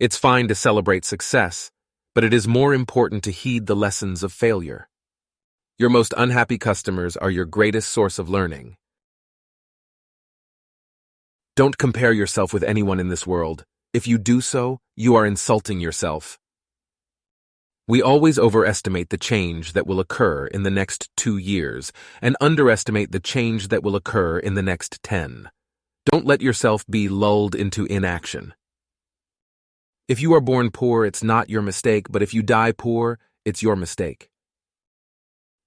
It's fine to celebrate success, but it is more important to heed the lessons of failure. Your most unhappy customers are your greatest source of learning. Don't compare yourself with anyone in this world. If you do so, you are insulting yourself. We always overestimate the change that will occur in the next 2 years and underestimate the change that will occur in the next 10. Don't let yourself be lulled into inaction. If you are born poor, it's not your mistake, but if you die poor, it's your mistake.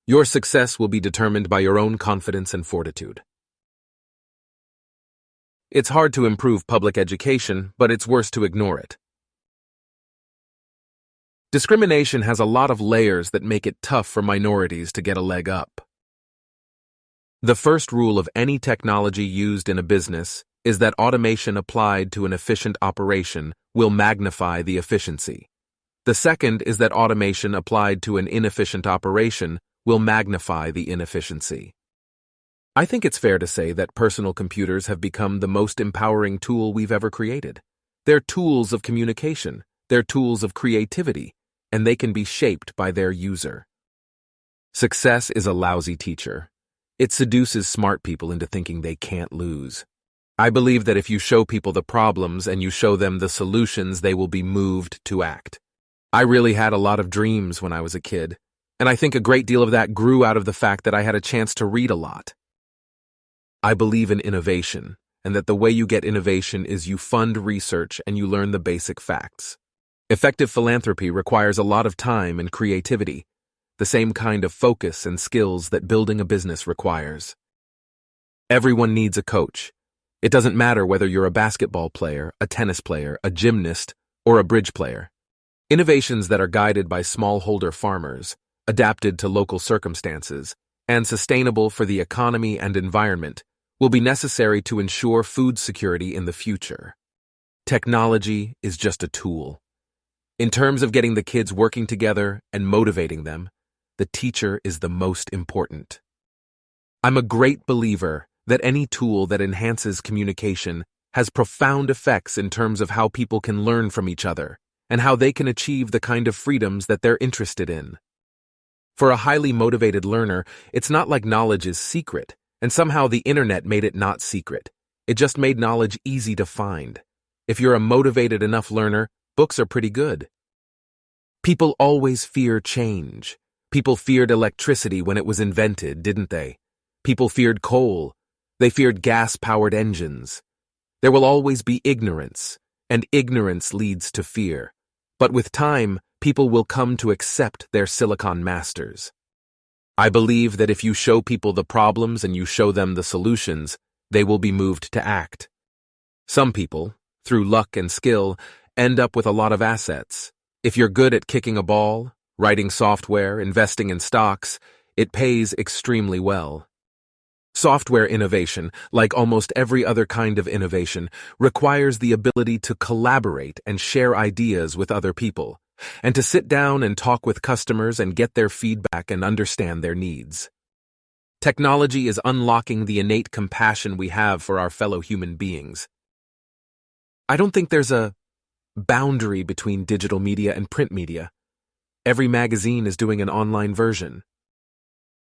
Your success will be determined by your own confidence and fortitude. It's hard to improve public education, but it's worse to ignore it. Discrimination has a lot of layers that make it tough for minorities to get a leg up. The first rule of any technology used in a business is that automation applied to an efficient operation will magnify the efficiency. The second is that automation applied to an inefficient operation will magnify the inefficiency. I think it's fair to say that personal computers have become the most empowering tool we've ever created. They're tools of communication, they're tools of creativity, and they can be shaped by their user. Success is a lousy teacher. It seduces smart people into thinking they can't lose. I believe that if you show people the problems and you show them the solutions, they will be moved to act. I really had a lot of dreams when I was a kid, and I think a great deal of that grew out of the fact that I had a chance to read a lot. I believe in innovation, and that the way you get innovation is you fund research and you learn the basic facts. Effective philanthropy requires a lot of time and creativity, the same kind of focus and skills that building a business requires. Everyone needs a coach. It doesn't matter whether you're a basketball player, a tennis player, a gymnast, or a bridge player. Innovations that are guided by smallholder farmers, adapted to local circumstances, and sustainable for the economy and environment will be necessary to ensure food security in the future. Technology is just a tool. In terms of getting the kids working together and motivating them, the teacher is the most important. I'm a great believer that any tool that enhances communication has profound effects in terms of how people can learn from each other and how they can achieve the kind of freedoms that they're interested in. For a highly motivated learner, it's not like knowledge is secret, and somehow the internet made it not secret. It just made knowledge easy to find. If you're a motivated enough learner, books are pretty good. People always fear change. People feared electricity when it was invented, didn't they? People feared coal. They feared gas-powered engines. There will always be ignorance, and ignorance leads to fear. But with time, people will come to accept their silicon masters. I believe that if you show people the problems and you show them the solutions, they will be moved to act. Some people, through luck and skill, end up with a lot of assets. If you're good at kicking a ball, writing software, investing in stocks, it pays extremely well. Software innovation, like almost every other kind of innovation, requires the ability to collaborate and share ideas with other people, and to sit down and talk with customers and get their feedback and understand their needs. Technology is unlocking the innate compassion we have for our fellow human beings. I don't think there's a boundary between digital media and print media. Every magazine is doing an online version.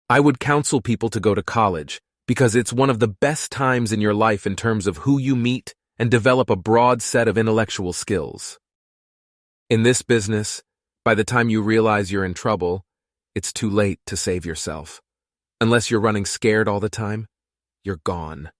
I would counsel people to go to college because it's one of the best times in your life in terms of who you meet and develop a broad set of intellectual skills. In this business, by the time you realize you're in trouble, it's too late to save yourself. Unless you're running scared all the time, you're gone.